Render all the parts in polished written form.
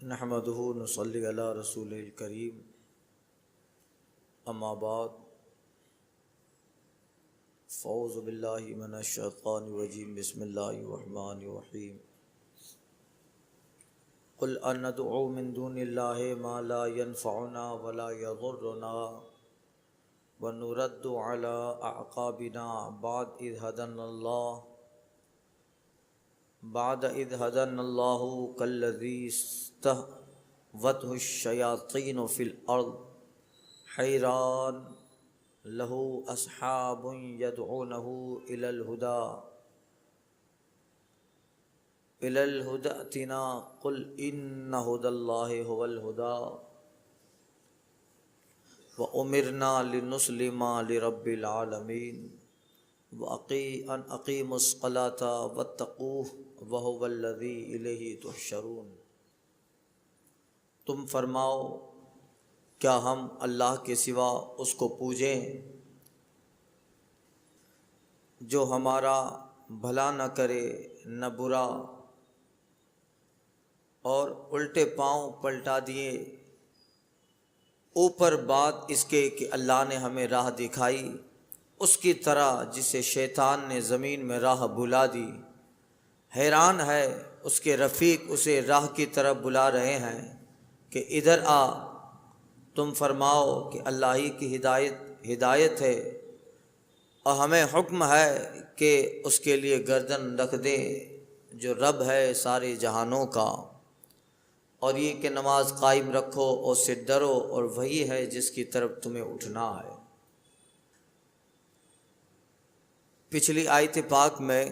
نحمدہ نصلی علی رسول الکریم اما بعد فاعوذ باللہ من الشیطان الرجیم بسم اللہ الرحمن الرحیم قل اندعو من دون اللہ ما لا ينفعنا ولا يضرنا ونرد على اعقابنا بعد اذ هدانا اللہ كالذی استهوته الشیاطین فی الارض حیران له اصحاب يدعونه الى الهدى ائتنا قل ان هدى الله هو الهدى وامرنا لنسلم لرب العالمین وان اقیموا الصلاة واتقوه وهو الذی الیہ تحشرون۔ تم فرماؤ کیا ہم اللہ کے سوا اس کو پوجیں جو ہمارا بھلا نہ کرے نہ برا، اور الٹے پاؤں پلٹا دیے، اوپر بات اس کے کہ اللہ نے ہمیں راہ دکھائی اس کی طرح جسے شیطان نے زمین میں راہ بھلا دی۔ حیران ہے اس کے رفیق اسے راہ کی طرف بلا رہے ہیں کہ ادھر آ۔ تم فرماؤ کہ اللہ ہی کی ہدایت ہے، اور ہمیں حکم ہے کہ اس کے لیے گردن رکھ دیں جو رب ہے سارے جہانوں کا، اور یہ کہ نماز قائم رکھو اور اس سے ڈرو، اور وہی ہے جس کی طرف تمہیں اٹھنا ہے۔ پچھلی آیت پاک میں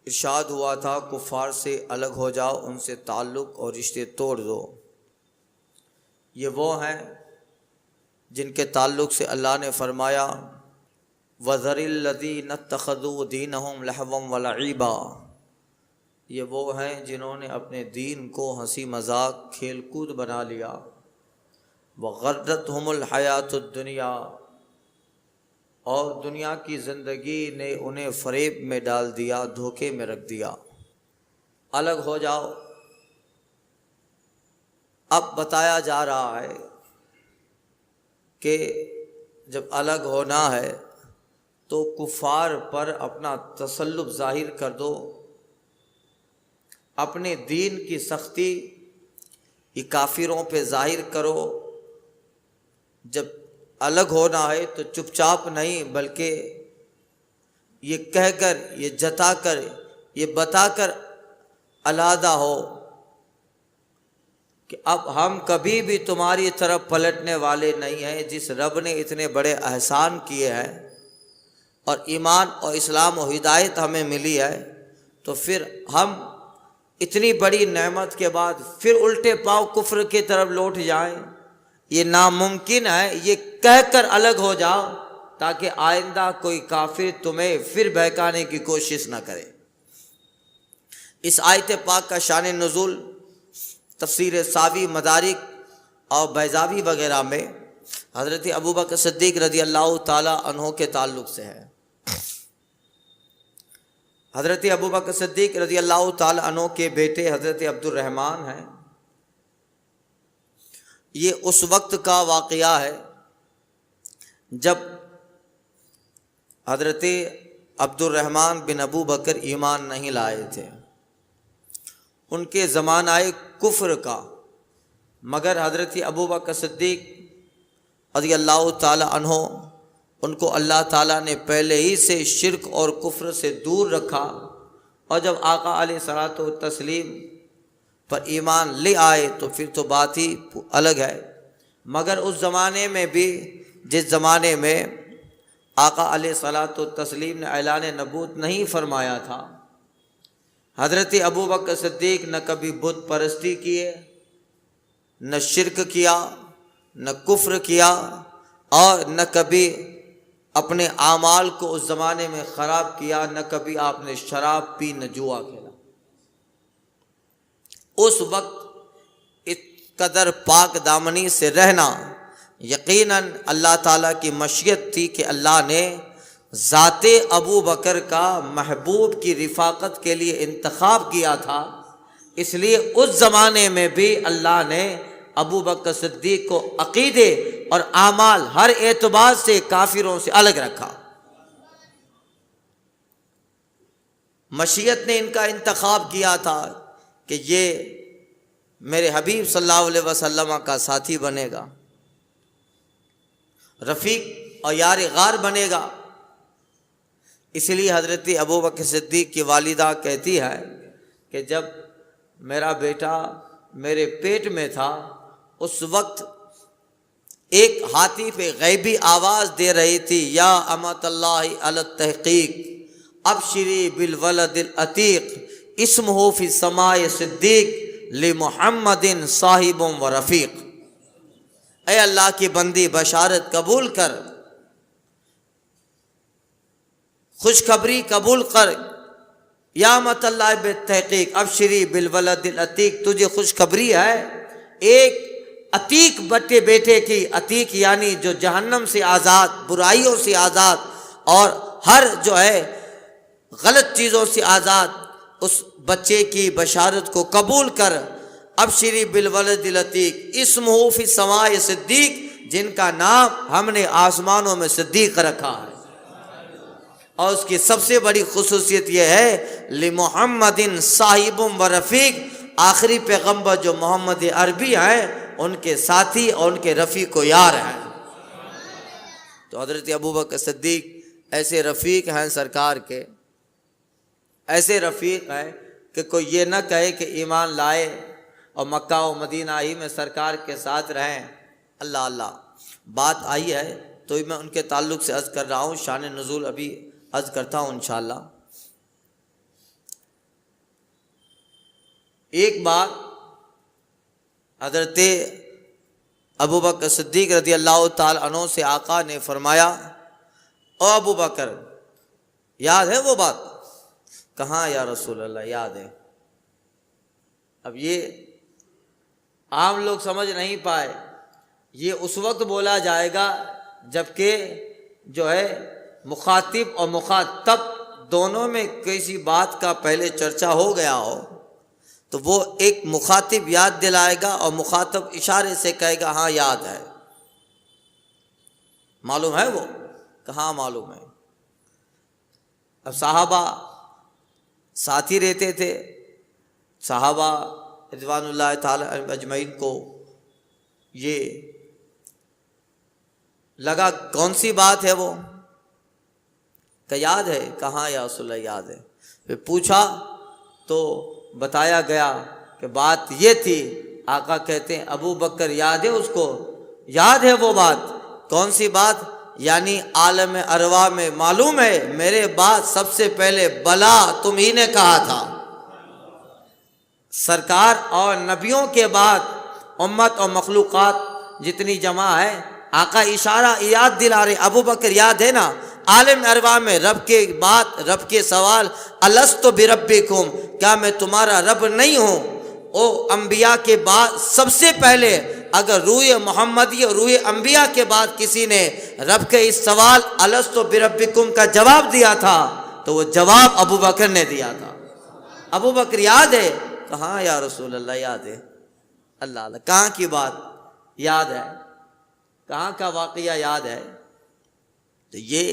ارشاد ہوا تھا کفار سے الگ ہو جاؤ، ان سے تعلق اور رشتے توڑ دو۔ یہ وہ ہیں جن کے تعلق سے اللہ نے فرمایا وَذَرِ الَّذِينَ اتَّخَذُوا دِينَهُمْ لَهْوًا وَلَعِبًا۔ یہ وہ ہیں جنہوں نے اپنے دین کو ہنسی مذاق کھیل کود بنا لیا۔ وَغَرَّتْهُمُ الْحَيَاةُ الدُّنْيَا، اور دنیا کی زندگی نے انہیں فریب میں ڈال دیا، دھوکے میں رکھ دیا۔ الگ ہو جاؤ۔ اب بتایا جا رہا ہے کہ جب الگ ہونا ہے تو کفار پر اپنا تسلط ظاہر کر دو، اپنے دین کی سختی یہ کافروں پہ ظاہر کرو۔ جب الگ ہونا ہے تو چپ چاپ نہیں، بلکہ یہ کہہ کر، یہ جتا کر، یہ بتا کر علیحدہ ہو کہ اب ہم کبھی بھی تمہاری طرف پلٹنے والے نہیں ہیں۔ جس رب نے اتنے بڑے احسان کیے ہیں اور ایمان اور اسلام و ہدایت ہمیں ملی ہے، تو پھر ہم اتنی بڑی نعمت کے بعد پھر الٹے پاؤں کفر کی طرف لوٹ جائیں؟ یہ ناممکن ہے۔ یہ کہہ کر الگ ہو جاؤ تاکہ آئندہ کوئی کافر تمہیں پھر بہکانے کی کوشش نہ کرے۔ اس آیت پاک کا شان نزول تفسیر ساوی، مدارک اور بیضاوی وغیرہ میں حضرت ابوبکر صدیق رضی اللہ تعالی عنہ کے تعلق سے ہے۔ حضرت ابوبکر صدیق رضی اللہ تعالی عنہ کے بیٹے حضرت عبد الرحمن ہیں۔ یہ اس وقت کا واقعہ ہے جب حضرت عبد الرحمن بن ابو بکر ایمان نہیں لائے تھے، ان کے زمانہ کفر کا، مگر حضرت ابو بکر صدیق رضی اللہ تعالی عنہ ان کو اللہ تعالیٰ نے پہلے ہی سے شرک اور کفر سے دور رکھا، اور جب آقا علیہ الصلوۃ والتسلیم پر ایمان لے آئے تو پھر تو بات ہی الگ ہے۔ مگر اس زمانے میں بھی جس زمانے میں آقا علیہ الصلوۃ والتسلیم نے اعلان نبوت نہیں فرمایا تھا، حضرت ابو بکر صدیق نہ کبھی بت پرستی کیے، نہ شرک کیا، نہ کفر کیا، اور نہ کبھی اپنے اعمال کو اس زمانے میں خراب کیا، نہ کبھی آپ نے شراب پی، نہ جوا کھیلا۔ اس وقت اس قدر پاک دامنی سے رہنا یقیناً اللہ تعالیٰ کی مشیت تھی کہ اللہ نے ذات ابو بکر کا محبوب کی رفاقت کے لیے انتخاب کیا تھا اس لیے اس زمانے میں بھی اللہ نے ابو بکر صدیق کو عقیدے اور اعمال ہر اعتبار سے کافروں سے الگ رکھا۔ مشیت نے ان کا انتخاب کیا تھا کہ یہ میرے حبیب صلی اللہ علیہ وسلم کا ساتھی بنے گا، رفیق اور یار غار بنے گا۔ اس لیے حضرت ابو بکر صدیق کی والدہ کہتی ہے کہ جب میرا بیٹا میرے پیٹ میں تھا اس وقت ایک ہاتھی پہ غیبی آواز دے رہی تھی، یا امۃ اللہ علی التحقیق ابشری بالولد العتیق اسمہ فی السماء صدیق لمحمد صاحب و رفیق۔ اے اللہ کی بندی بشارت قبول کر، خوشخبری قبول کر، یا امۃ اللہ بالتحقیق ابشری بالولد العتیق، تجھے خوشخبری ہے ایک عتیق بیٹے کی، عتیق یعنی جو جہنم سے آزاد، برائیوں سے آزاد اور ہر جو ہے غلط چیزوں سے آزاد، اس بچے کی بشارت کو قبول کر۔ ابشری بالولد العتیق اسمہ فی السماء صدیق، جن کا نام ہم نے آسمانوں میں صدیق رکھا ہے، اور اس کی سب سے بڑی خصوصیت یہ ہے لمحمد صاحب و رفیق، آخری پیغمبر جو محمد عربی ہیں ان کے ساتھی اور ان کے رفیق و یار ہیں۔ تو حضرت ابوبکر صدیق ایسے رفیق ہیں سرکار کے، ایسے رفیق ہیں کہ کوئی یہ نہ کہے کہ ایمان لائے اور مکہ و مدینہ ہی میں سرکار کے ساتھ رہیں۔ اللہ اللہ، بات آئی ہے تو میں ان کے تعلق سے عرض کر رہا ہوں، شان نزول ابھی عرض کرتا ہوں انشاءاللہ۔ ایک بار حضرت ابوبکر صدیق رضی اللہ تعالی عنہ سے آقا نے فرمایا، او ابو بکر یاد ہے وہ بات؟ کہاں یا رسول اللہ، یاد ہے۔ اب یہ عام لوگ سمجھ نہیں پائے، یہ اس وقت بولا جائے گا جبکہ جو ہے مخاطب اور مخاطب دونوں میں کسی بات کا پہلے چرچا ہو گیا ہو تو وہ ایک مخاطب یاد دلائے گا اور مخاطب اشارے سے کہے گا ہاں یاد ہے۔ معلوم ہے وہ؟ کہاں معلوم ہے؟ اب صحابہ ساتھی رہتے تھے، صحابہ رضوان اللہ تعالی اجمعین کو یہ لگا کون سی بات ہے وہ، کہ یاد ہے؟ کہاں یا رسول اللہ یاد ہے؟ پھر پوچھا تو بتایا گیا کہ بات یہ تھی۔ آقا کہتے ہیں ابو بکر یاد ہے اس کو؟ یاد ہے وہ بات؟ کون سی بات؟ یعنی عالم ارواح میں معلوم ہے میرے بعد سب سے پہلے بلا تم ہی نے کہا تھا۔ سرکار اور نبیوں کے بعد امت اور مخلوقات جتنی جمع ہے، آقا اشارہ یاد دلا رہے، ابو بکر یاد ہے نا؟ عالم ارواح میں رب کے بات، رب کے سوال، الست بربکم، کیا میں تمہارا رب نہیں ہوں؟ او انبیاء کے بعد سب سے پہلے اگر روح محمدی اور روح انبیاء کے بعد کسی نے رب کے اس سوال الست بربکم کا جواب دیا تھا تو وہ جواب ابو بکر نے دیا تھا۔ ابو بکر یاد ہے؟ کہاں یا رسول اللہ یاد ہے؟ اللہ اللہ، کہاں کی بات یاد ہے؟ کہاں کا واقعہ یاد ہے؟ تو یہ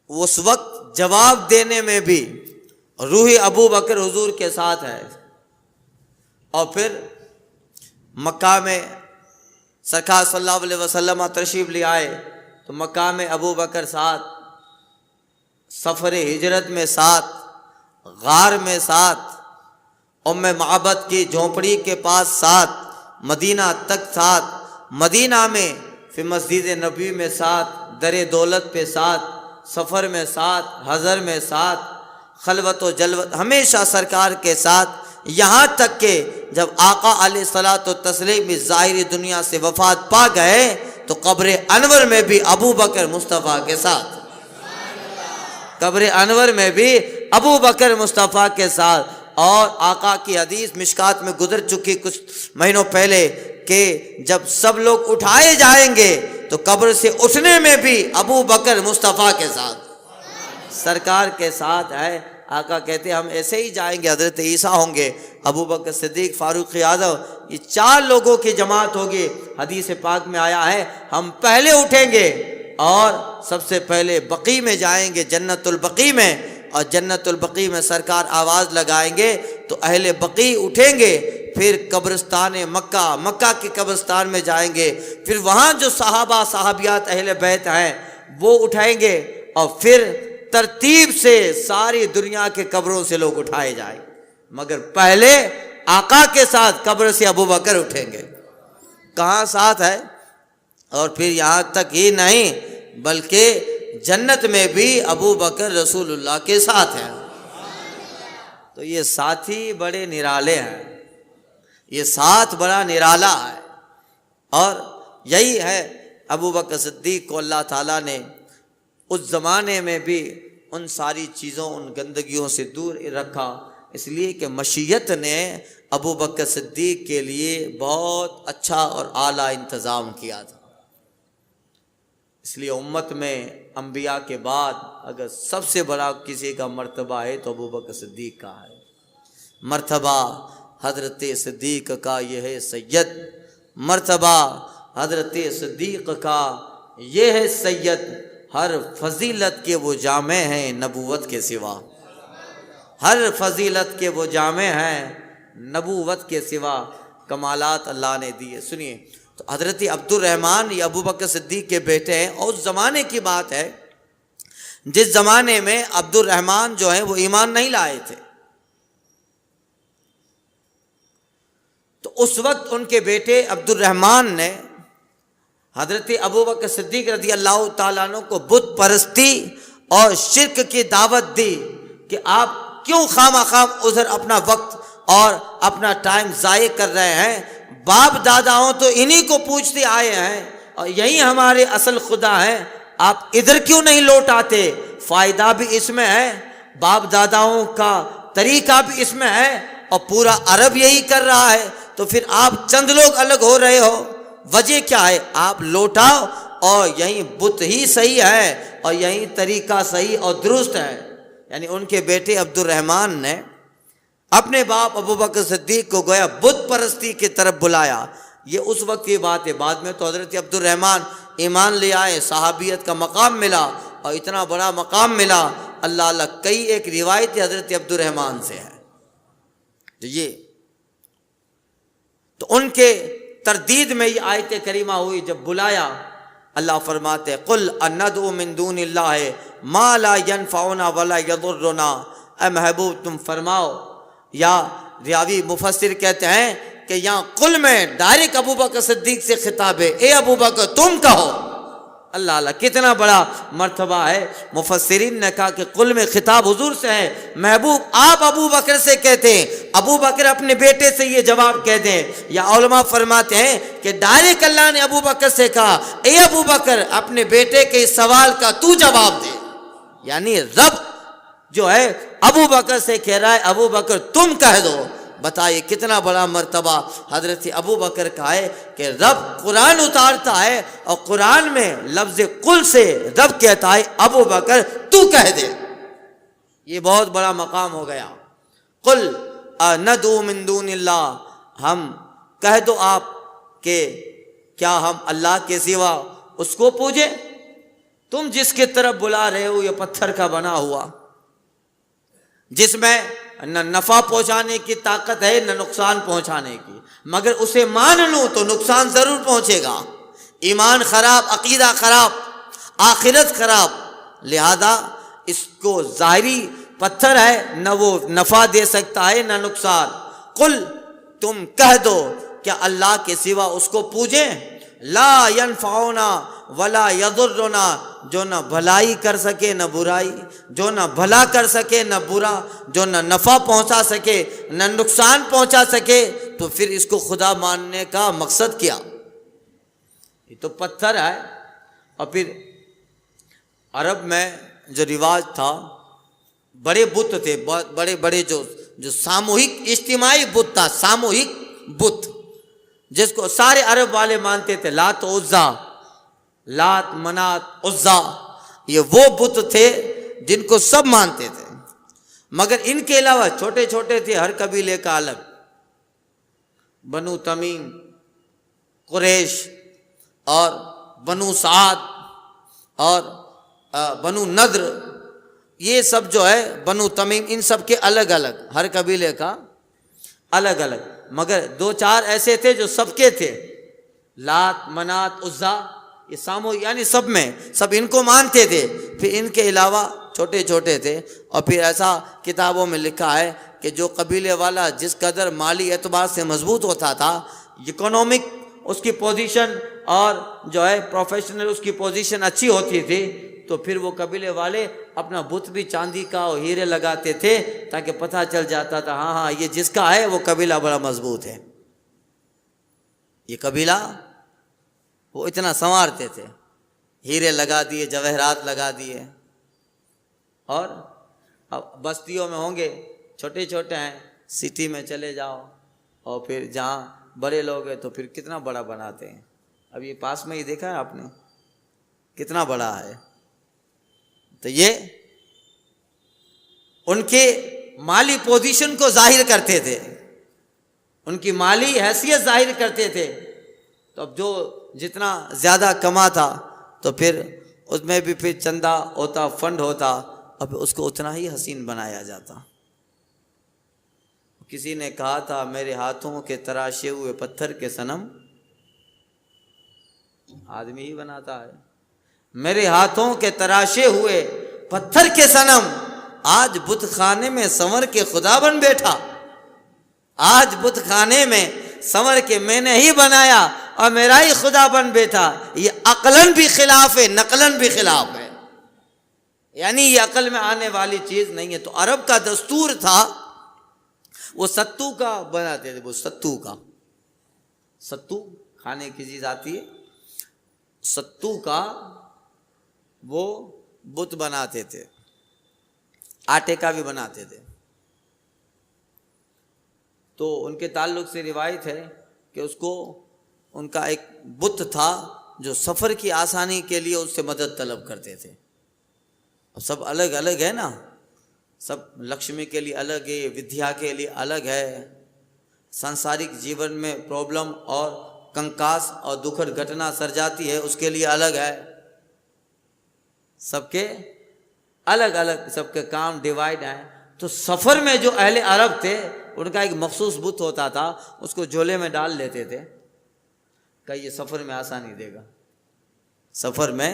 اس وقت جواب دینے میں بھی روح ابو بکر حضور کے ساتھ ہے۔ اور پھر مکہ میں سرکار صلی اللہ علیہ وسلم تشریف لے آئے تو مکہ میں ابو بکر ساتھ، سفر ہجرت میں ساتھ، غار میں ساتھ، ام معبد کی جھونپڑی کے پاس ساتھ، مدینہ تک ساتھ، مدینہ میں پھر مسجد نبوی میں ساتھ، در دولت پہ ساتھ، سفر میں ساتھ، حضر میں ساتھ، خلوت و جلوت ہمیشہ سرکار کے ساتھ، یہاں تک کہ جب آقا علیہ الصلوۃ والتسلیم اس ظاہری دنیا سے وفات پا گئے تو قبر انور میں بھی ابو بکر مصطفیٰ کے ساتھ، قبر انور میں بھی ابو بکر مصطفیٰ کے ساتھ۔ اور آقا کی حدیث مشکات میں گزر چکی کچھ مہینوں پہلے کہ جب سب لوگ اٹھائے جائیں گے تو قبر سے اٹھنے میں بھی ابو بکر مصطفیٰ کے ساتھ، سرکار کے ساتھ ہے۔ آقا کہتے ہم ایسے ہی جائیں گے، حضرت عیسیٰ ہوں گے، ابو بکر صدیق، فاروق اعظم، یہ 4 لوگوں کی جماعت ہوگی۔ حدیث پاک میں آیا ہے ہم پہلے اٹھیں گے اور سب سے پہلے بقیع میں جائیں گے، جنت البقیع میں، اور جنت البقیع میں سرکار آواز لگائیں گے تو اہل بقیع اٹھیں گے، پھر قبرستان مکہ کے قبرستان میں جائیں گے، پھر وہاں جو صحابہ صحابیات اہل بیت ہیں وہ اٹھائیں گے، اور پھر ترتیب سے ساری دنیا کے قبروں سے لوگ اٹھائے جائیں، مگر پہلے آقا کے ساتھ قبر سے ابو بکر اٹھیں گے۔ کہاں ساتھ ہے؟ اور پھر یہاں تک ہی نہیں بلکہ جنت میں بھی ابو بکر رسول اللہ کے ساتھ ہیں۔ تو یہ ساتھی بڑے نرالے ہیں، یہ ساتھ بڑا نرالا ہے، اور یہی ہے ابو بکر صدیق کو اللہ تعالیٰ نے اس زمانے میں بھی ان ساری چیزوں، ان گندگیوں سے دور رکھا، اس لیے کہ مشیت نے ابو بکر صدیق کے لیے بہت اچھا اور اعلیٰ انتظام کیا تھا۔ اس لیے امت میں انبیاء کے بعد اگر سب سے بڑا کسی کا مرتبہ ہے تو ابو بکر صدیق کا ہے۔ مرتبہ حضرت صدیق کا یہ ہے سید، مرتبہ حضرت صدیق کا یہ ہے سید، ہر فضیلت کے وہ جامع ہیں نبوت کے سوا، ہر فضیلت کے وہ جامع ہیں نبوت کے سوا، کمالات اللہ نے دیے۔ سنیے تو حضرت عبد الرحمن یہ ابو بکر صدیق کے بیٹے ہیں، اور اس زمانے کی بات ہے جس زمانے میں عبد الرحمن جو ہیں وہ ایمان نہیں لائے تھے، تو اس وقت ان کے بیٹے عبد الرحمن نے حضرت ابو بکر صدیق رضی اللہ تعالیٰ عنہ کو بت پرستی اور شرک کی دعوت دی کہ آپ کیوں خواہ ادھر اپنا وقت اور اپنا ٹائم ضائع کر رہے ہیں، باپ داداؤں تو انہی کو پوچھتے آئے ہیں اور یہی ہمارے اصل خدا ہیں، آپ ادھر کیوں نہیں لوٹ آتے؟ فائدہ بھی اس میں ہے، باپ داداؤں کا طریقہ بھی اس میں ہے، اور پورا عرب یہی کر رہا ہے، تو پھر آپ چند لوگ الگ ہو رہے ہو، وجہ کیا ہے؟ آپ لوٹاؤ، اور یہی بت ہی صحیح ہے اور یہی طریقہ صحیح اور درست ہے۔ یعنی ان کے بیٹے عبد الرحمن نے اپنے باپ ابو بکر صدیق کو گویا بت پرستی کی طرف بلایا۔ یہ اس وقت کی بات ہے، بعد میں تو حضرت عبد الرحمن ایمان لے آئے، صحابیت کا مقام ملا، اور اتنا بڑا مقام ملا، اللہ کئی ایک روایت حضرت عبد الرحمن سے ہے۔ تو ان کے تردید میں یہ آیت کریمہ ہوئی، جب بلایا اللہ فرماتے قل اندعو من دون اللہ ما لا ينفعنا ولا يضرنا، اے محبوب تم فرماؤ، یا راوی مفسر کہتے ہیں کہ یہاں قل میں ڈائریکٹ ابو بکر صدیق سے خطاب ہے، اے ابو بکر تم کہو۔ اللہ کتنا بڑا مرتبہ ہے۔ مفسرین نے کہا کہ قل میں خطاب حضور سے ہے، محبوب آپ ابو بکر سے کہتے ہیں، ابو بکر اپنے بیٹے سے یہ جواب کہہ دیں، یا علماء فرماتے ہیں کہ ڈائریکٹ اللہ نے ابو بکر سے کہا اے ابو بکر اپنے بیٹے کے اس سوال کا تو جواب دے، یعنی رب جو ہے ابو بکر سے کہہ رہا ہے ابو بکر تم کہہ دو۔ بتائیے کتنا بڑا مرتبہ حضرت ابو بکر کا ہے کہ رب قرآن اتارتا ہے اور قرآن میں لفظ قل سے رب کہتا ہے ابو بکر تو کہہ دے، یہ بہت بڑا مقام ہو گیا۔ قل ندعو من دون اللہ، ہم کہہ دو آپ کہ کیا ہم اللہ کے سوا اس کو پوجیں؟ تم جس کی طرف بلا رہے ہو یہ پتھر کا بنا ہوا، جس میں نہ نفع پہنچانے کی طاقت ہے نہ نقصان پہنچانے کی، مگر اسے مان لوں تو نقصان ضرور پہنچے گا، ایمان خراب، عقیدہ خراب، آخرت خراب، لہذا اس کو ظاہری پتھر ہے، نہ وہ نفع دے سکتا ہے نہ نقصان۔ قل تم کہہ دو کہ اللہ کے سوا اس کو پوجیں، لا ینفعنا ولا یضرنا، جو نہ بھلائی کر سکے نہ برائی، جو نہ بھلا کر سکے نہ برا، جو نہ نفع پہنچا سکے نہ نقصان پہنچا سکے، تو پھر اس کو خدا ماننے کا مقصد کیا؟ یہ تو پتھر ہے۔ اور پھر عرب میں جو رواج تھا، بڑے بت تھے، بڑے بڑے جو ساموہک اجتماعی بت تھا، ساموہک بت جس کو سارے عرب والے مانتے تھے، لات و عزا، لات منات عزا، یہ وہ بت تھے جن کو سب مانتے تھے۔ مگر ان کے علاوہ چھوٹے چھوٹے تھے ہر قبیلے کا الگ، بنو تمیم، قریش اور بنو سعد اور بنو نضر، یہ سب جو ہے بنو تمیم، ان سب کے الگ الگ، ہر قبیلے کا الگ الگ، مگر دو چار ایسے تھے جو سب کے تھے، لات، منات، عزا، یہ سامو، یعنی سب میں سب ان کو مانتے تھے۔ پھر ان کے علاوہ چھوٹے چھوٹے تھے، اور پھر ایسا کتابوں میں لکھا ہے کہ جو قبیلے والا جس قدر مالی اعتبار سے مضبوط ہوتا تھا، اکنامک اس کی پوزیشن اور جو ہے پروفیشنل اس کی پوزیشن اچھی ہوتی تھی، تو پھر وہ قبیلے والے اپنا بت بھی چاندی کا اور ہیرے لگاتے تھے، تاکہ پتہ چل جاتا تھا ہاں ہاں یہ جس کا ہے وہ قبیلہ بڑا مضبوط ہے، یہ قبیلہ وہ اتنا سنوارتے تھے، ہیرے لگا دیے، جواہرات لگا دیے۔ اور اب بستیوں میں ہوں گے چھوٹے چھوٹے ہیں، سٹی میں چلے جاؤ اور پھر جہاں بڑے لوگ ہیں تو پھر کتنا بڑا بناتے ہیں۔ اب یہ پاس میں ہی دیکھا ہے آپ نے کتنا بڑا ہے۔ تو یہ ان کے مالی پوزیشن کو ظاہر کرتے تھے، ان کی مالی حیثیت ظاہر کرتے تھے۔ تو اب جو جتنا زیادہ کما تھا تو پھر اس میں بھی پھر چندہ ہوتا، فنڈ ہوتا، اب اس کو اتنا ہی حسین بنایا جاتا۔ کسی نے کہا تھا میرے ہاتھوں کے تراشے ہوئے پتھر کے صنم آدمی ہی بناتا ہے، میرے ہاتھوں کے تراشے ہوئے پتھر کے صنم آج بت خانے میں سنور کے خدا بن بیٹھا، آج بت خانے میں سنور کے میں نے ہی بنایا اور میرا ہی خدا بن بیٹھا۔ یہ عقلاً بھی خلاف ہے، نقلاً بھی خلاف ہے، یعنی یہ عقل میں آنے والی چیز نہیں ہے۔ تو عرب کا دستور تھا، وہ ستو کا بناتے تھے، وہ ستو کا، ستو کھانے کی چیز آتی ہے، ستو کا وہ بت بناتے تھے، آٹے کا بھی بناتے تھے۔ تو ان کے تعلق سے روایت ہے کہ اس کو ان کا ایک بت تھا جو سفر کی آسانی کے لیے اس سے مدد طلب کرتے تھے۔ اب سب الگ الگ ہے نا، سب لکشمی کے لیے الگ ہے، ودیا کے لیے الگ ہے، سنسارک جیون میں پرابلم اور کنکاس اور دکھڑ گھٹنا سر جاتی ہے اس کے لیے الگ ہے، سب کے الگ الگ، سب کے کام ڈیوائڈ ہیں۔ تو سفر میں جو اہل عرب تھے ان کا ایک مخصوص بت ہوتا تھا، اس کو جھولے میں ڈال لیتے تھے کہ یہ سفر میں آسانی دے گا، سفر میں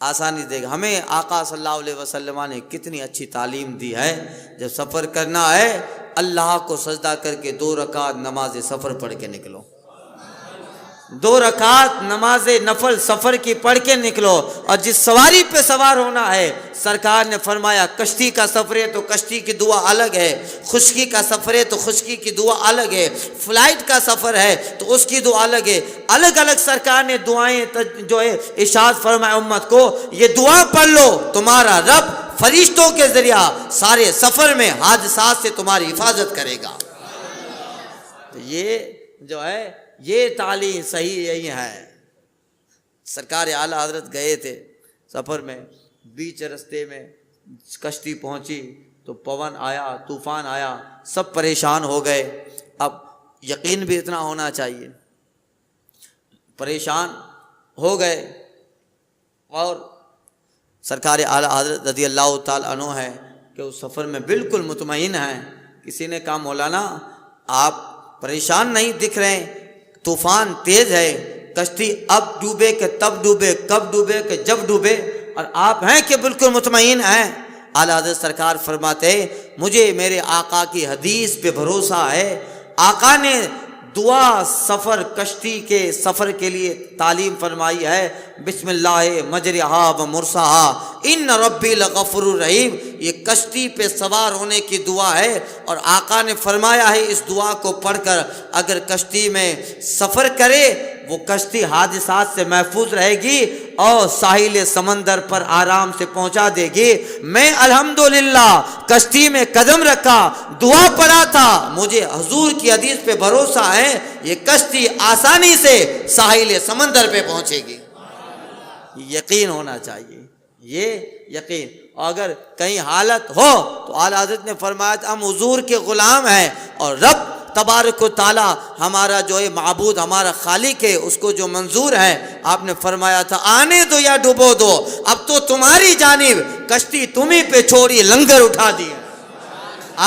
آسانی دے گا۔ ہمیں آقا صلی اللہ علیہ وسلم نے کتنی اچھی تعلیم دی ہے، جب سفر کرنا ہے اللہ کو سجدہ کر کے 2 رکعت نماز سفر پڑھ کے نکلو، 2 رکعت نماز نفل سفر کی پڑھ کے نکلو۔ اور جس سواری پہ سوار ہونا ہے، سرکار نے فرمایا کشتی کا سفر ہے تو کشتی کی دعا الگ ہے، خشکی کا سفر ہے تو خشکی کی دعا الگ ہے، فلائٹ کا سفر ہے تو اس کی دعا الگ ہے، الگ الگ سرکار نے دعائیں جو ہے ارشاد فرمایا امت کو، یہ دعا پڑھ لو، تمہارا رب فرشتوں کے ذریعہ سارے سفر میں حادثات سے تمہاری حفاظت کرے گا۔ تو یہ جو ہے یہ تعلیم صحیح یہی ہے۔ سرکار اعلیٰ حضرت گئے تھے سفر میں، بیچ رستے میں کشتی پہنچی تو پون آیا، طوفان آیا، سب پریشان ہو گئے۔ اب یقین بھی اتنا ہونا چاہیے، پریشان ہو گئے، اور سرکار اعلیٰ حضرت رضی اللہ تعالیٰ عنہ ہے کہ اس سفر میں بالکل مطمئن ہیں۔ کسی نے کہا مولانا آپ پریشان نہیں دکھ رہے، طوفان تیز ہے، کشتی اب ڈوبے کہ تب ڈوبے، کب ڈوبے کہ جب ڈوبے، اور آپ ہیں کہ بالکل مطمئن ہیں۔ اعلیٰ حضرت سرکار فرماتے مجھے میرے آقا کی حدیث پہ بھروسہ ہے، آقا نے دعا سفر کشتی کے سفر کے لیے تعلیم فرمائی ہے، بسم اللہ مجرہا و مرساہا ان ربی لغفور رحیم، یہ کشتی پہ سوار ہونے کی دعا ہے، اور آقا نے فرمایا ہے اس دعا کو پڑھ کر اگر کشتی میں سفر کرے وہ کشتی حادثات سے محفوظ رہے گی اور ساحل سمندر پر آرام سے پہنچا دے گی۔ میں الحمدللہ کشتی میں قدم رکھا، دعا پڑھا تھا، مجھے حضور کی حدیث پہ بھروسہ ہے یہ کشتی آسانی سے ساحل سمندر پہ پہنچے گی۔ یقین ہونا چاہیے، یہ یقین۔ اور اگر کہیں حالت ہو تو اعلیٰ حضرت نے فرمایا تھا ہم حضور کے غلام ہیں اور رب تبارک و تعالیٰ ہمارا جو ہے معبود ہمارا خالق ہے، اس کو جو منظور ہے، آپ نے فرمایا تھا آنے دو یا ڈبو دو، اب تو تمہاری جانب کشتی تمہیں پہ چھوڑی لنگر اٹھا دیا۔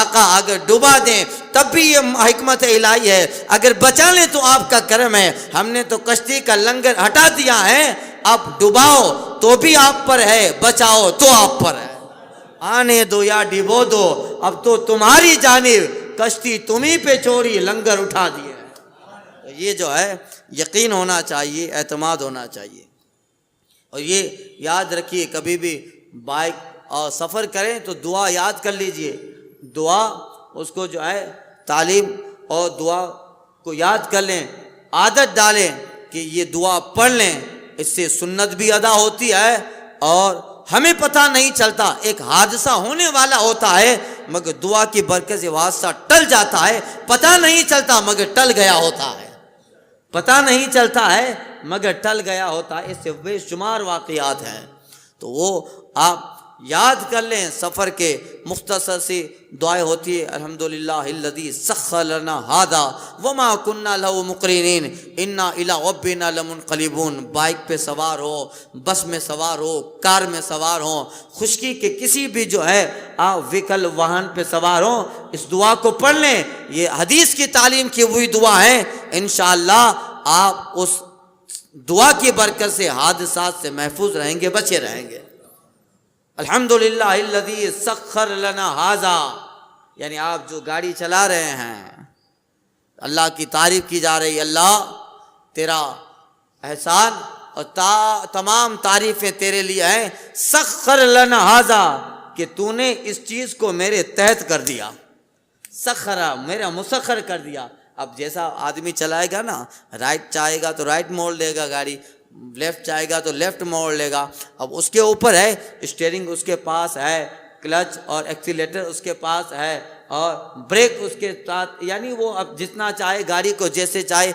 آقا اگر ڈبا دیں تب بھی یہ حکمت الہی ہے، اگر بچا لیں تو آپ کا کرم ہے، ہم نے تو کشتی کا لنگر ہٹا دیا ہے، اب ڈباؤ تو بھی آپ پر ہے، بچاؤ تو آپ پر ہے، آنے دو یا ڈبو دو اب تو تمہاری جانب کشتی تمہیں پہ چھوڑی لنگر اٹھا دیے۔ یہ جو ہے یقین ہونا چاہیے، اعتماد ہونا چاہیے، اور یہ یاد رکھیے کبھی بھی بائک اور سفر کریں تو دعا یاد کر لیجئے، دعا اس کو جو ہے تعلیم اور دعا کو یاد کر لیں، عادت ڈالیں کہ یہ دعا پڑھ لیں، اس سے سنت بھی ادا ہوتی ہے اور ہمیں پتہ نہیں چلتا، ایک حادثہ ہونے والا ہوتا ہے مگر دعا کی برکت سے وہ حادثہ ٹل جاتا ہے، پتہ نہیں چلتا مگر ٹل گیا ہوتا ہے، پتہ نہیں چلتا ہے مگر ٹل گیا ہوتا ہے، اس سے بے شمار واقعات ہیں۔ تو وہ آپ یاد کر لیں، سفر کے مختصر سی دعائیں ہوتی ہے، الحمدللہ الذی سخر لنا ھذا وما كنا له مقرنین انا الی ربنا لمنقلبون۔ بائک پہ سوار ہو، بس میں سوار ہو، کار میں سوار ہو، خشکی کے کسی بھی جو ہے آپ وہیکل واہن پہ سوار ہو، اس دعا کو پڑھ لیں، یہ حدیث کی تعلیم کی ہوئی دعا ہے، انشاءاللہ آپ اس دعا کی برکت سے حادثات سے محفوظ رہیں گے، بچے رہیں گے۔ الحمدللہ الذی سخر لنا ھذا، یعنی آپ جو گاڑی چلا رہے ہیں اللہ کی تعریف کی جا رہی، اللہ تیرا احسان اور تمام تعریفیں تیرے لیے ہیں، سخر لنا ھذا کہ تو نے اس چیز کو میرے تحت کر دیا، سخرا میرا مسخر کر دیا۔ اب جیسا آدمی چلائے گا نا، رائٹ چاہے گا تو رائٹ موڑ لے گا گاڑی، لیفٹ چاہے گا تو لیفٹ موڑ لے گا، اب اس کے اوپر ہے، اسٹیئرنگ اس کے پاس ہے، کلچ اور ایکسیلیٹر اس کے پاس ہے اور بریک اس کے ساتھ، یعنی وہ اب جتنا چاہے گاڑی کو جیسے چاہے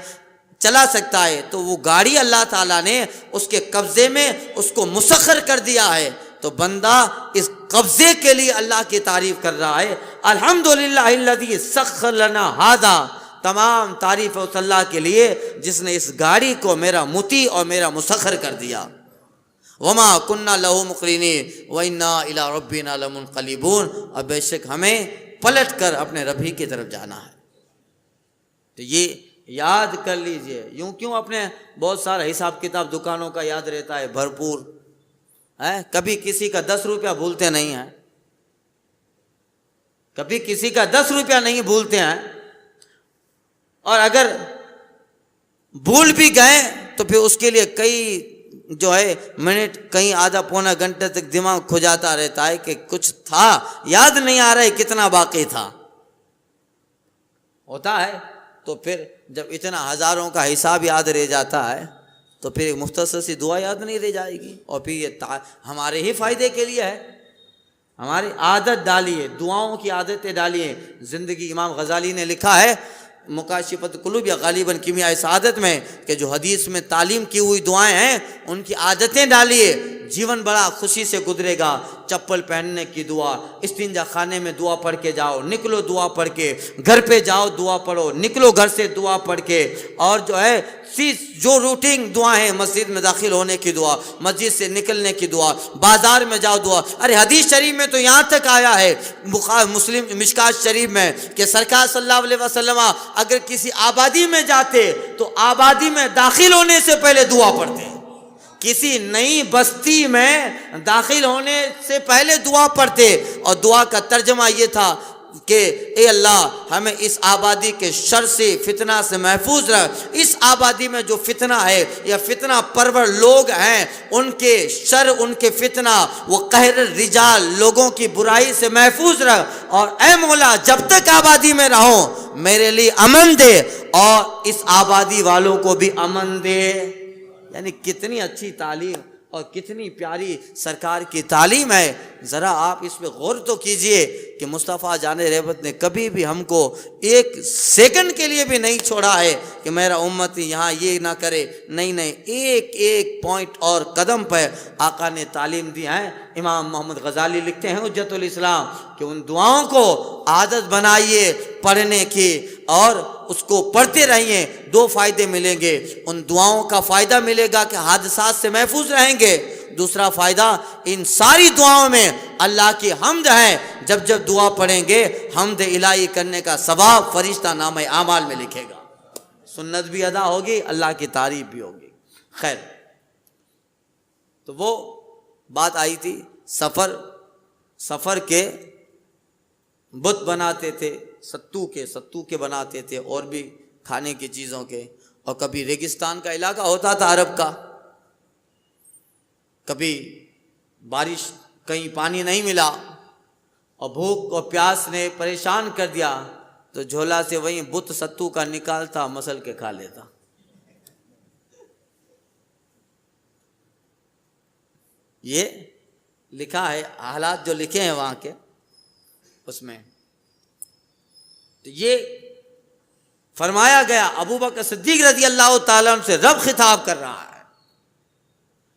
چلا سکتا ہے، تو وہ گاڑی اللہ تعالیٰ نے اس کے قبضے میں اس کو مسخر کر دیا ہے، تو بندہ اس قبضے کے لیے اللہ کی تعریف کر رہا ہے، الحمدللہ الذی سخر لنا ھذا، تمام تعریف اس اللہ کے لیے جس نے اس گاڑی کو میرا مطیع اور میرا مسخر کر دیا۔ وما كنا له مقرنین وانا الى ربنا لمنقلبون، اور بے شک ہمیں پلٹ کر اپنے رب ہی کی طرف جانا ہے۔ تو یہ یاد کر لیجئے، یوں کیوں اپنے بہت سارا حساب کتاب دکانوں کا یاد رہتا ہے بھرپور، کبھی کسی کا 10 روپیہ بھولتے نہیں ہیں، کبھی کسی کا 10 روپیہ نہیں بھولتے ہیں، اور اگر بھول بھی گئے تو پھر اس کے لیے کئی جو ہے منٹ، کہیں آدھا پونا گھنٹے تک دماغ کھجاتا رہتا ہے کہ کچھ تھا، یاد نہیں آ رہا ہے کتنا باقی تھا، ہوتا ہے۔ تو پھر جب اتنا ہزاروں کا حساب یاد رہ جاتا ہے تو پھر ایک مختصر سی دعا یاد نہیں رہ جائے گی، اور پھر یہ ہمارے ہی فائدے کے لیے ہے، ہماری عادت ڈالیے، دعاؤں کی عادتیں ڈالیے۔ زندگی امام غزالی نے لکھا ہے مکاشفۃ القلوب یا غالباً کیمیائے سعادت میں کہ جو حدیث میں تعلیم کی ہوئی دعائیں ہیں ان کی عادتیں ڈالیے، جیون بڑا خوشی سے گزرے گا۔ چپل پہننے کی دعا، استنجا خانے میں دعا پڑھ کے جاؤ، نکلو دعا پڑھ کے، گھر پہ جاؤ دعا پڑھو، نکلو گھر سے دعا پڑھ کے، اور جو ہے جو روٹین دعا ہے، مسجد میں داخل ہونے کی دعا، مسجد سے نکلنے کی دعا، بازار میں جاؤ دعا۔ ارے حدیث شریف میں تو یہاں تک آیا ہے مسلم مشکات شریف میں کہ سرکار صلی اللہ علیہ وسلم اگر کسی آبادی میں جاتے تو آبادی میں داخل ہونے سے پہلے دعا پڑھتے، کسی نئی بستی میں داخل ہونے سے پہلے دعا پڑھتے، اور دعا کا ترجمہ یہ تھا کہ اے اللہ ہمیں اس آبادی کے شر سے، فتنہ سے محفوظ رکھ، اس آبادی میں جو فتنہ ہے یا فتنہ پرور لوگ ہیں ان کے شر، ان کے فتنہ، وہ قہر الرجال، لوگوں کی برائی سے محفوظ رکھ، اور اے مولا جب تک آبادی میں رہو میرے لیے امن دے اور اس آبادی والوں کو بھی امن دے۔ یعنی کتنی اچھی تعلیم اور کتنی پیاری سرکار کی تعلیم ہے. ذرا آپ اس پہ غور تو کیجئے کہ مصطفیٰ جان رحمت نے کبھی بھی ہم کو ایک سیکنڈ کے لیے بھی نہیں چھوڑا ہے کہ میرا امت یہاں یہ نہ کرے. نہیں، ایک ایک پوائنٹ اور قدم پہ آقا نے تعلیم دی ہے. امام محمد غزالی لکھتے ہیں حجت الاسلام کہ ان دعاؤں کو عادت بنائیے پڑھنے کی اور اس کو پڑھتے رہیے. 2 فائدے ملیں گے. ان دعاؤں کا فائدہ ملے گا کہ حادثات سے محفوظ رہیں گے. دوسرا فائدہ، ان ساری دعاؤں میں اللہ کی حمد ہے. جب جب دعا پڑھیں گے حمد الہی کرنے کا ثواب فرشتہ نامہ اعمال میں لکھے گا. سنت بھی ادا ہوگی، اللہ کی تعریف بھی ہوگی. خیر، تو وہ بات آئی تھی سفر کے بت بناتے تھے، ستو کے بناتے تھے، اور بھی کھانے کی چیزوں کے. اور کبھی ریگستان کا علاقہ ہوتا تھا عرب کا، کبھی بارش کہیں پانی نہیں ملا اور بھوک اور پیاس نے پریشان کر دیا تو جھولا سے وہیں بت ستو کا نکالتا، مسل کے کھا لیتا. یہ لکھا ہے، حالات جو لکھے ہیں وہاں کے اس میں. تو یہ فرمایا گیا ابو بکر صدیق رضی اللہ تعالیٰ عنہ سے رب خطاب کر رہا ہے،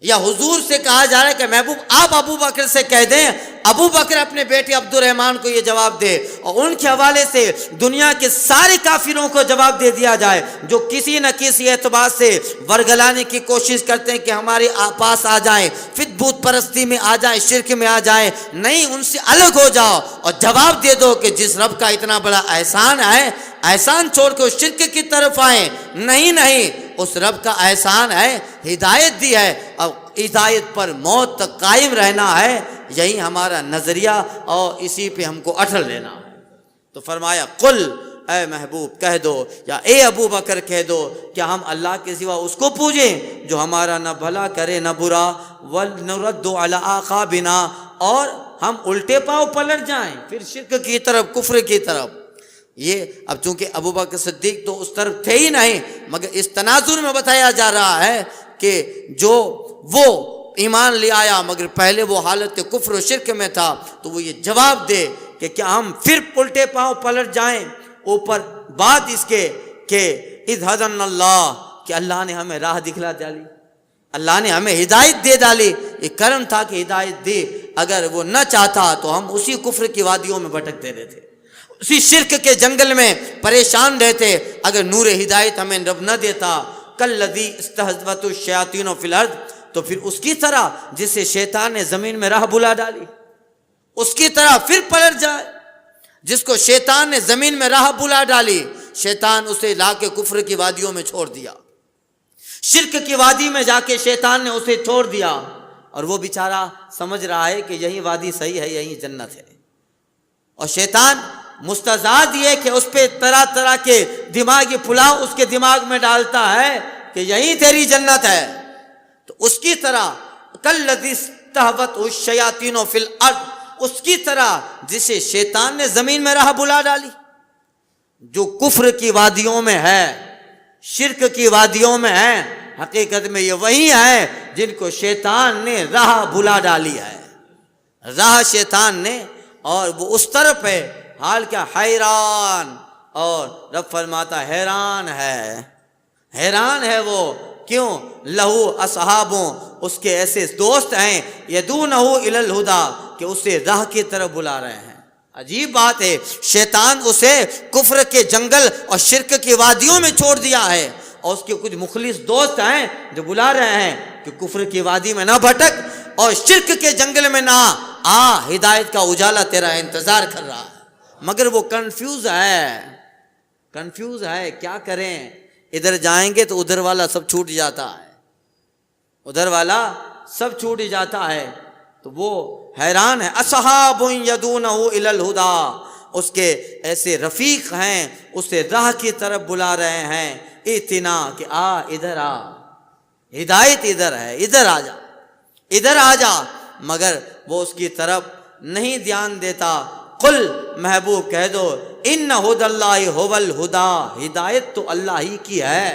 یا حضور سے کہا جا رہا ہے کہ محبوب آپ ابو بکر سے کہہ دیں. ابو بکر اپنے بیٹے عبد الرحمن کو یہ جواب دے اور ان کے حوالے سے دنیا کے سارے کافروں کو جواب دے دیا جائے جو کسی نہ کسی اعتبار سے ورگلانے کی کوشش کرتے ہیں کہ ہمارے پاس آ جائیں، فت بت پرستی میں آ جائیں، شرک میں آ جائیں. نہیں، ان سے الگ ہو جاؤ اور جواب دے دو کہ جس رب کا اتنا بڑا احسان ہے، احسان چھوڑ کے اس شرک کی طرف آئیں. نہیں، اس رب کا احسان ہے، ہدایت دی ہے اور ہدایت پر موت تک قائم رہنا ہے. یہی ہمارا نظریہ اور اسی پہ ہم کو اٹل لینا ہے. تو فرمایا قل، اے محبوب کہہ دو، یا اے ابو بکر کہہ دو، کیا ہم اللہ کے سوا اس کو پوجیں جو ہمارا نہ بھلا کرے نہ برا، وَنُرَدُّ عَلَىٰ أَعْقَابِنَا، اور ہم الٹے پاؤں پلٹ جائیں پھر شرک کی طرف، کفر کی طرف. یہ اب چونکہ ابو بکر صدیق تو اس طرف تھے ہی نہیں، مگر اس تناظر میں بتایا جا رہا ہے کہ جو وہ ایمان لے آیا مگر پہلے وہ حالت کفر و شرک میں تھا، تو وہ یہ جواب دے کہ کیا ہم پھر الٹے پاؤں پلٹ جائیں. اوپر بات اس کے کہ اذ ہدانا اللہ، کہ اللہ نے ہمیں راہ دکھلا ڈالی، اللہ نے ہمیں ہدایت دے ڈالی. یہ کرم تھا کہ ہدایت دی، اگر وہ نہ چاہتا تو ہم اسی کفر کی وادیوں میں بھٹکتے رہتے، اسی شرک کے جنگل میں پریشان رہتے. اگر نور ہدایت ہمیں رب نہ دیتا، کالذی استہزت الشیاطین فی الارض، تو پھر اس کی طرح جسے شیطان نے زمین میں راہ بلا ڈالی، اس کی طرح پھر پلٹ جائے. جس کو شیطان نے زمین میں راہ بلا ڈالی، شیطان اسے لا کے کفر کی وادیوں میں چھوڑ دیا، شرک کی وادی میں جا کے شیطان نے اسے چھوڑ دیا، اور وہ بیچارہ سمجھ رہا ہے کہ یہی وادی صحیح ہے، یہی جنت ہے. اور شیطان مستزاد یہ کہ اس پہ طرح طرح کے دماغی پلاؤ اس کے دماغ میں ڈالتا ہے کہ یہی تیری جنت ہے. تو اس کی طرح کالذی استہوت الشیاطین فی الارض، اس کی طرح جسے شیطان نے زمین میں راہ بلا ڈالی، جو کفر کی وادیوں میں ہے، شرک کی وادیوں میں ہے، حقیقت میں یہ وہی ہے جن کو شیطان نے راہ بلا ڈالی ہے، راہ شیطان نے، اور وہ اس طرف ہے. حال کیا حیران، اور رب فرماتا حیران ہے وہ. کیوں؟ لہو اصحابوں، اس کے ایسے دوست ہیں، یدونہ الی الہدی، کہ اسے راہ کی طرف بلا رہے ہیں. عجیب بات ہے، شیطان اسے کفر کے جنگل اور شرک کی وادیوں میں چھوڑ دیا ہے، اور اس کے کچھ مخلص دوست ہیں جو بلا رہے ہیں کہ کفر کی وادی میں نہ بھٹک اور شرک کے جنگل میں نہ آ، ہدایت کا اجالا تیرا انتظار کر رہا ہے. مگر وہ کنفیوز ہے، کیا کریں؟ ادھر جائیں گے تو ادھر والا سب چھوٹ جاتا ہے، تو وہ حیران ہے. اصحاب یدونہ الی الہدی، اس کے ایسے رفیق ہیں اسے راہ کی طرف بلا رہے ہیں. اتنا کہ ادھر آ، ہدایت ادھر ہے، ادھر آ جا، مگر وہ اس کی طرف نہیں دھیان دیتا. قل، محبوب کہہ دو، ان ھدی اللہ ھو الھدی، ہدایت تو اللہ ہی کی ہے،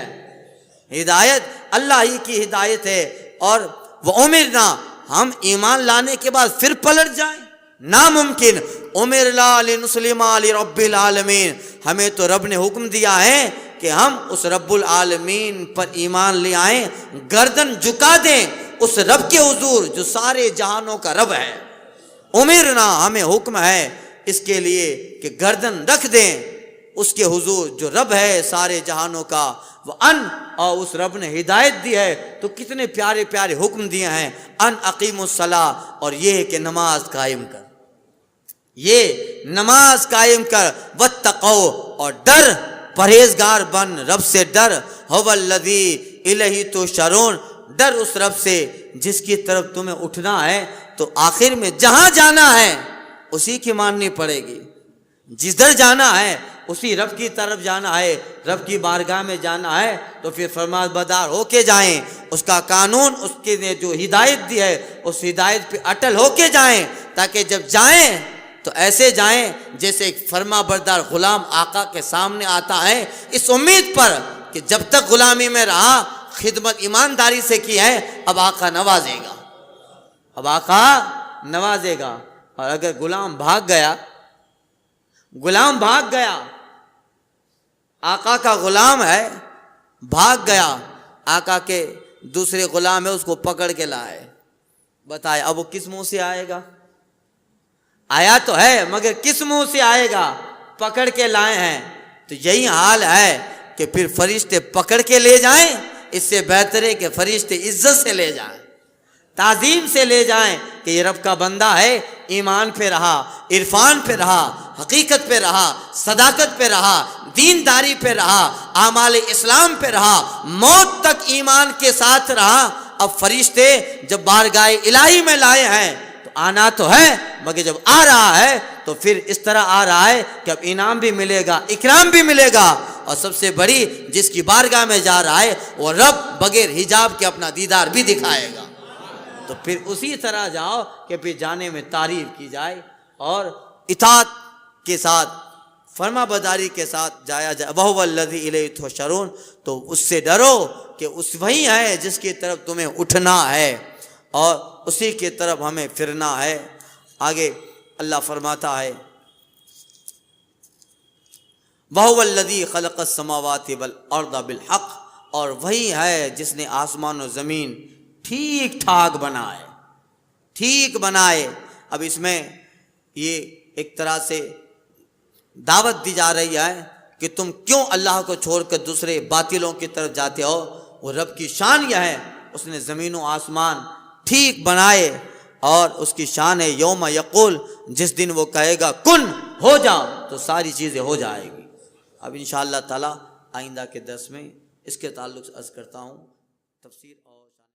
ہدایت اللہ ہی کی ہدایت ہے. اور وَأُمِرْنَا، ہم ایمان لانے کے بعد پھر پلٹ جائیں؟ ناممکن۔ اُمِرْنَا لِنُسْلِمَ لِرَبِّ الْعَالَمِينَ، ہمیں تو رب نے حکم دیا ہے کہ ہم اس رب العالمین پر ایمان لے آئیں، گردن جھکا دیں اس رب کے حضور جو سارے جہانوں کا رب ہے۔ اُمِرْنَا، ہمیں حکم ہے اس کے لیے کہ گردن رکھ دیں اس کے حضور جو رب ہے سارے جہانوں کا۔ وَأَنْ، اور اس رب نے ہدایت دی ہے تو کتنے پیارے پیارے حکم دیے ہیں، ان اقیموا الصلاۃ، اور یہ ہے کہ نماز قائم کر، یہ نماز قائم کر، واتقوا، اور ڈر، پرہیزگار بن، رب سے ڈر، هو الذی الیہ تحشرون، ڈر اس رب سے جس کی طرف تمہیں اٹھنا ہے، تو آخر میں جہاں جانا ہے اسی کی ماننی پڑے گی، جدھر جانا ہے اسی رب کی طرف جانا ہے، رب کی بارگاہ میں جانا ہے، تو پھر فرما بردار ہو کے جائیں، اس کا قانون، اس کے نے جو ہدایت دی ہے اس ہدایت پہ اٹل ہو کے جائیں، تاکہ جب جائیں تو ایسے جائیں جیسے ایک فرما بردار غلام آقا کے سامنے آتا ہے، اس امید پر کہ جب تک غلامی میں رہا، خدمت ایمانداری سے کی ہے، اب آقا نوازے گا، اب آقا نوازے گا۔ اور اگر غلام بھاگ گیا، غلام بھاگ گیا، آقا کا غلام ہے، بھاگ گیا، آقا کے دوسرے غلام ہے اس کو پکڑ کے لائے، بتائے اب وہ کس منہ سے آئے گا؟ آیا تو ہے مگر کس منہ سے آئے گا؟ پکڑ کے لائے ہیں۔ تو یہی حال ہے کہ پھر فرشتے پکڑ کے لے جائیں، اس سے بہتر ہے کہ فرشتے عزت سے لے جائیں، تعظیم سے لے جائیں کہ یہ رب کا بندہ ہے، ایمان پہ رہا، عرفان پہ رہا، حقیقت پہ رہا، صداقت پہ رہا، دینداری پہ رہا، اعمال اسلام پہ رہا، موت تک ایمان کے ساتھ رہا۔ اب فرشتے جب بارگاہ الہی میں لائے ہیں تو آنا تو ہے، مگر جب آ رہا ہے تو پھر اس طرح آ رہا ہے کہ اب انعام بھی ملے گا، اکرام بھی ملے گا، اور سب سے بڑی جس کی بارگاہ میں جا رہا ہے وہ رب بغیر حجاب کے اپنا دیدار بھی دکھائے گا۔ تو پھر اسی طرح جاؤ کہ پھر جانے میں تعریف کی جائے اور اطاعت کے ساتھ، فرما برداری کے ساتھ جایا جائے۔ وَهُوَ الَّذِي إِلَيْهِ تُحْشَرُونَ، تو اس سے ڈرو کہ اس وہی ہے جس کی طرف تمہیں اٹھنا ہے اور اسی کی طرف ہمیں پھرنا ہے۔ آگے اللہ فرماتا ہے وَهُوَ الَّذِي خَلَقَ السَّمَاوَاتِ وَالْأَرْضَ بِالْحَقِّ، اور وہی ہے جس نے آسمان و زمین ٹھیک ٹھاک بنائے، ٹھیک بنائے۔ اب اس میں یہ ایک طرح سے دعوت دی جا رہی ہے کہ تم کیوں اللہ کو چھوڑ کر دوسرے باطلوں کی طرف جاتے ہو؟ وہ رب کی شان یہ ہے، اس نے زمین و آسمان ٹھیک بنائے، اور اس کی شان ہے یوم یقول، جس دن وہ کہے گا کن، ہو جاؤ، تو ساری چیزیں ہو جائے گی۔ اب انشاءاللہ تعالی آئندہ کے درس میں اس کے تعلق سے عرض کرتا ہوں تفسیر۔